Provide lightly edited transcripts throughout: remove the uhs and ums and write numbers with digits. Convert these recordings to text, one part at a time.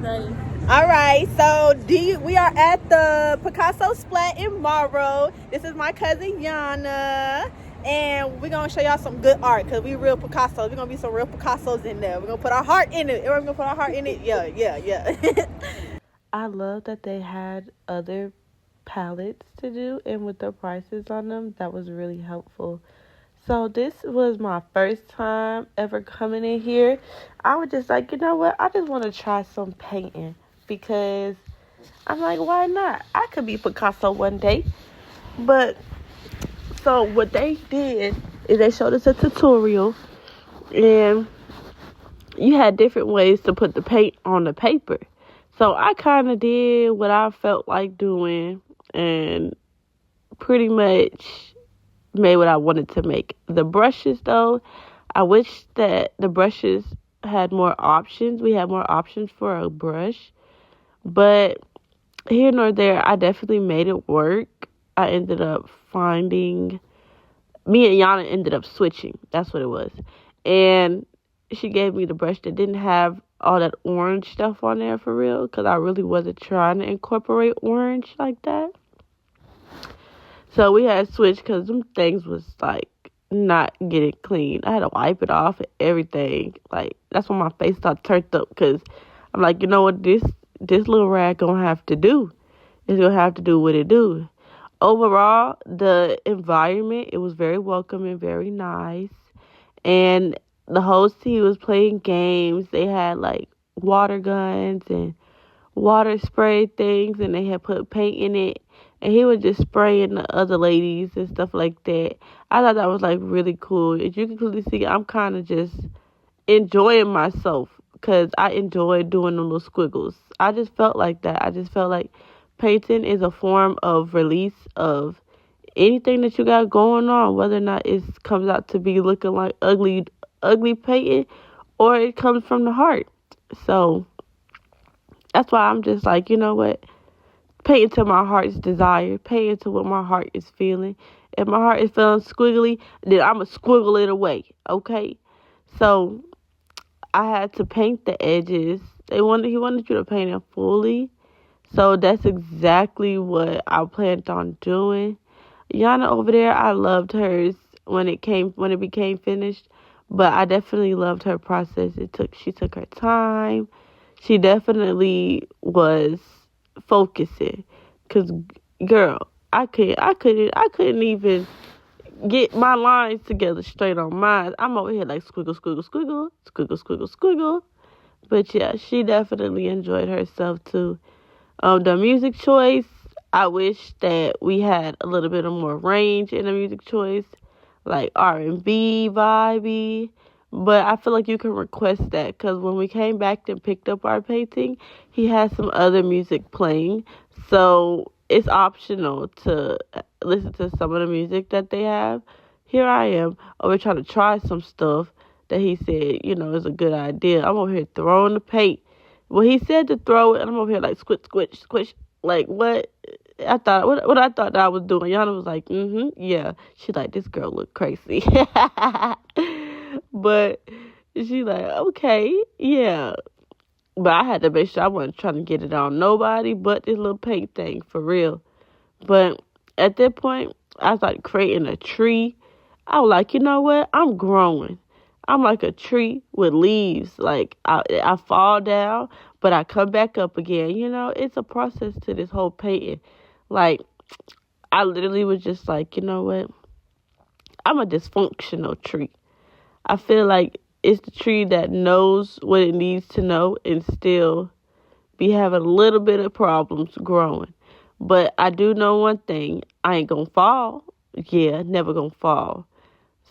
Ready. All right, so we are at the Picasso Splat in Morrow. This is my cousin Yana, and we're gonna show y'all some good art because we real Picassos. We're gonna be some real Picassos in there. We're gonna put our heart in it. We're gonna put our heart in it. Yeah. I love that they had other palettes to do, and with the prices on them, that was really helpful. So this was my first time ever coming in here. I was just like, you know what? I just want to try some painting because I'm like, why not? I could be Picasso one day. But so what they did is they showed us a tutorial, and you had different ways to put the paint on the paper. So I kind of did what I felt like doing and pretty much made what I wanted to make. The brushes, though, I wish that the brushes had more options. We had more options for a brush. But here nor there, I definitely made it work. I ended up finding, me and Yana ended up switching. That's what it was. And she gave me the brush that didn't have all that orange stuff on there for real, because I really wasn't trying to incorporate orange like that. So we had to switch because them things was like not getting clean. I had to wipe it off and everything. Like that's when my face started turned up because I'm like, you know what, this little rag gonna have to do. It's gonna have to do what it do. Overall, the environment, it was very welcoming, very nice. And the host, he was playing games. They had like water guns and water spray things, and they had put paint in it. And he was just spraying the other ladies and stuff like that. I thought that was like really cool. As you can clearly see, I'm kind of just enjoying myself because I enjoy doing the little squiggles. I just felt like that. I just felt like painting is a form of release of anything that you got going on, whether or not it comes out to be looking like ugly painting or it comes from the heart. So that's why I'm just like, you know what? Painting to my heart's desire. Painting to what my heart is feeling. If my heart is feeling squiggly, then I'm going to squiggle it away. Okay? So I had to paint the edges. He wanted you to paint it fully. So that's exactly what I planned on doing. Yana over there, I loved hers when it became finished. But I definitely loved her process. She took her time. She definitely was focusing, cause girl, I couldn't even get my lines together straight on mine. I'm over here like squiggle, squiggle, squiggle, squiggle, squiggle, squiggle. But yeah, she definitely enjoyed herself too. The music choice, I wish that we had a little bit of more range in the music choice, like R&B, vibey. But I feel like you can request that because when we came back and picked up our painting, he had some other music playing. So it's optional to listen to some of the music that they have. Here I am over trying to try some stuff that he said, is a good idea. I'm over here throwing the paint. Well, he said to throw it, and I'm over here like squish, squish, squish. Like what? What I thought that I was doing. Yana was like, yeah. She like, this girl look crazy. But she like, okay, yeah. But I had to make sure I wasn't trying to get it on nobody but this little paint thing, for real. But at that point, I was like creating a tree. I was like, you know what? I'm growing. I'm like a tree with leaves. Like, I fall down, but I come back up again. It's a process to this whole painting. Like, I literally was just like, you know what? I'm a dysfunctional tree. I feel like it's the tree that knows what it needs to know and still be having a little bit of problems growing. But I do know one thing. I ain't gonna fall. Yeah, never gonna fall.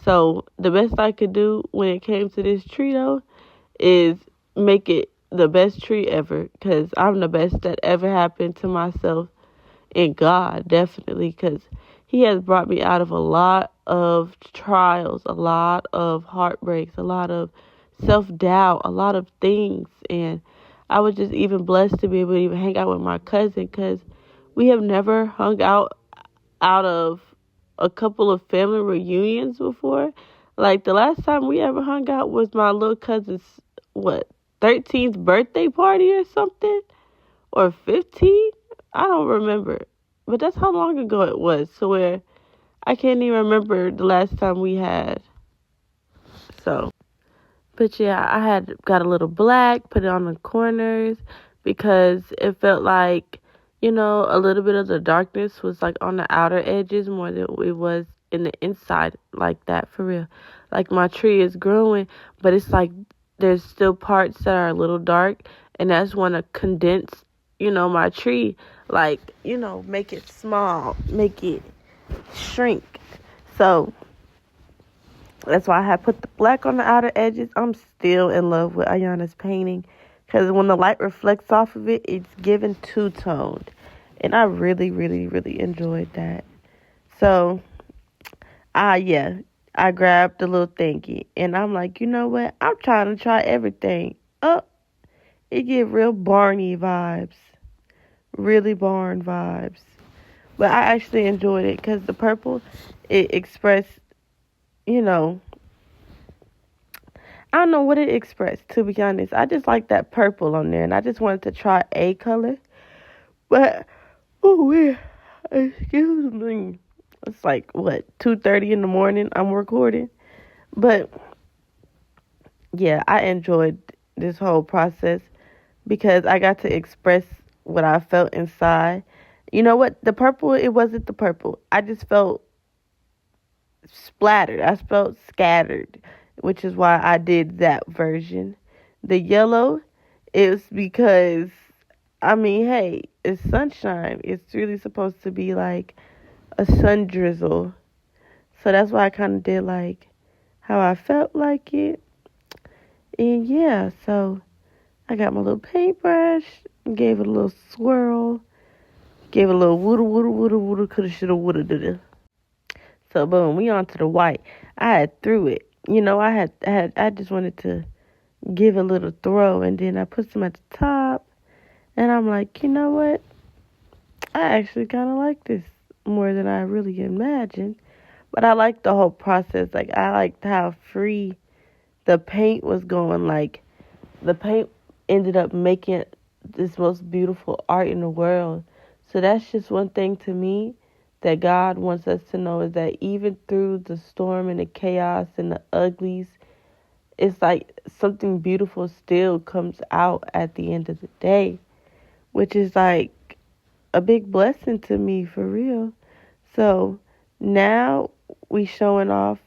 So the best I could do when it came to this tree, though, is make it the best tree ever. Because I'm the best that ever happened to myself and God, definitely. Because he has brought me out of a lot of trials, a lot of heartbreaks, a lot of self-doubt, a lot of things. And I was just even blessed to be able to even hang out with my cousin because we have never hung out of a couple of family reunions before. Like the last time we ever hung out was my little cousin's, 13th birthday party or something, or 15. I don't remember, but that's how long ago it was. So where I can't even remember the last time we had. So, but yeah, I had got a little black, put it on the corners because it felt like, a little bit of the darkness was like on the outer edges more than it was in the inside, like that, for real. Like my tree is growing, but it's like there's still parts that are a little dark, and I just want to condense, my tree, like, make it small, make it shrink. So that's why I have put the black on the outer edges. I'm still in love with Ayana's painting because when the light reflects off of it, it's given two-toned. And I really, really, really enjoyed that. So, yeah, I grabbed the little thingy. And I'm like, you know what? I'm trying to try everything. Oh, it give real Barney vibes. Really barn vibes. But I actually enjoyed it because the purple, it expressed, I don't know what it expressed, to be honest. I just like that purple on there, and I just wanted to try a color. But, oh, yeah, excuse me. It's like, 2:30 in the morning I'm recording. But, yeah, I enjoyed this whole process because I got to express what I felt inside. You know what? The purple, it wasn't the purple. I just felt splattered. I felt scattered, which is why I did that version. The yellow is because, hey, it's sunshine. It's really supposed to be like a sun drizzle. So that's why I kind of did like how I felt like it. And yeah, so I got my little paintbrush, gave it a little swirl, gave it a little woodda, coulda, shoulda, woulda, da. So boom, we on to the white. I had threw it. I just wanted to give a little throw, and then I put some at the top, and I'm like, you know what? I actually kind of like this more than I really imagined. But I liked the whole process. Like, I liked how free the paint was going. Like, the paint ended up making this most beautiful art in the world. So that's just one thing to me that God wants us to know, is that even through the storm and the chaos and the uglies, it's like something beautiful still comes out at the end of the day, which is like a big blessing to me, for real. So now we showing off,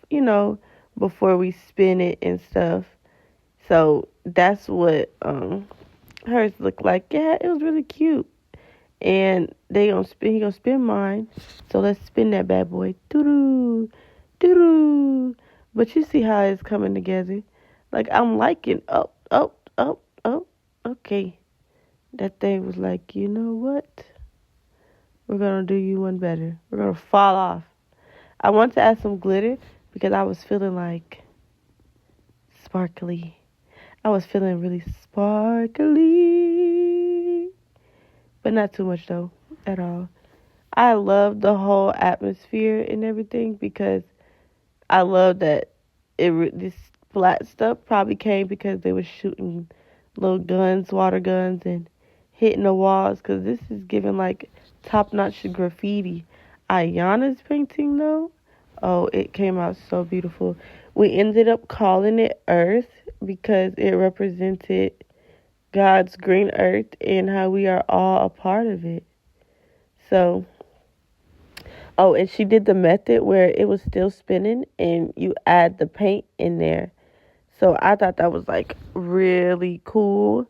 before we spin it and stuff. So that's what hers looked like. Yeah, it was really cute. And he gonna spin mine. So let's spin that bad boy. Doo-doo, doo-doo. But you see how it's coming together. Like, I'm liking, oh. Okay. That thing was like, you know what? We're gonna do you one better. We're gonna fall off. I want to add some glitter because I was feeling like sparkly. I was feeling really sparkly. But not too much, though, at all. I love the whole atmosphere and everything because I love that this flat stuff probably came because they were shooting little guns, water guns, and hitting the walls, because this is giving, like, top-notch graffiti. Ayana's painting, though, oh, it came out so beautiful. We ended up calling it Earth because it represented God's green earth and how we are all a part of it. So, oh, and she did the method where it was still spinning and you add the paint in there. So I thought that was like really cool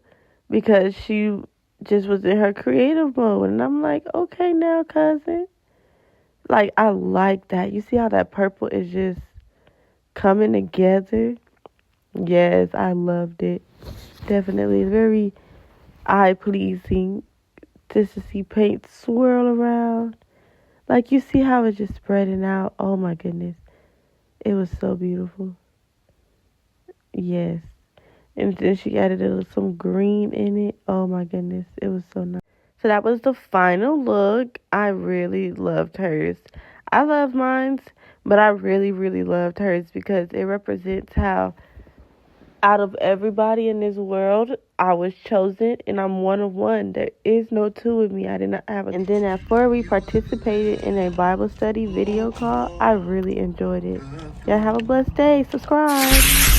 because she just was in her creative mode. And I'm like, okay now, cousin. Like, I like that. You see how that purple is just coming together? Yes, I loved it. Definitely very eye-pleasing just to see paint swirl around. Like, you see how it's just spreading out? Oh, my goodness. It was so beautiful. Yes. And then she added some green in it. Oh, my goodness. It was so nice. So that was the final look. I really loved hers. I love mine's, but I really, really loved hers because it represents how Out of everybody in this world, I was chosen, and I'm one of one. There is no two of me. I did not have a. And then at 4, we participated in a Bible study video call. I really enjoyed it. Y'all have a blessed day. Subscribe.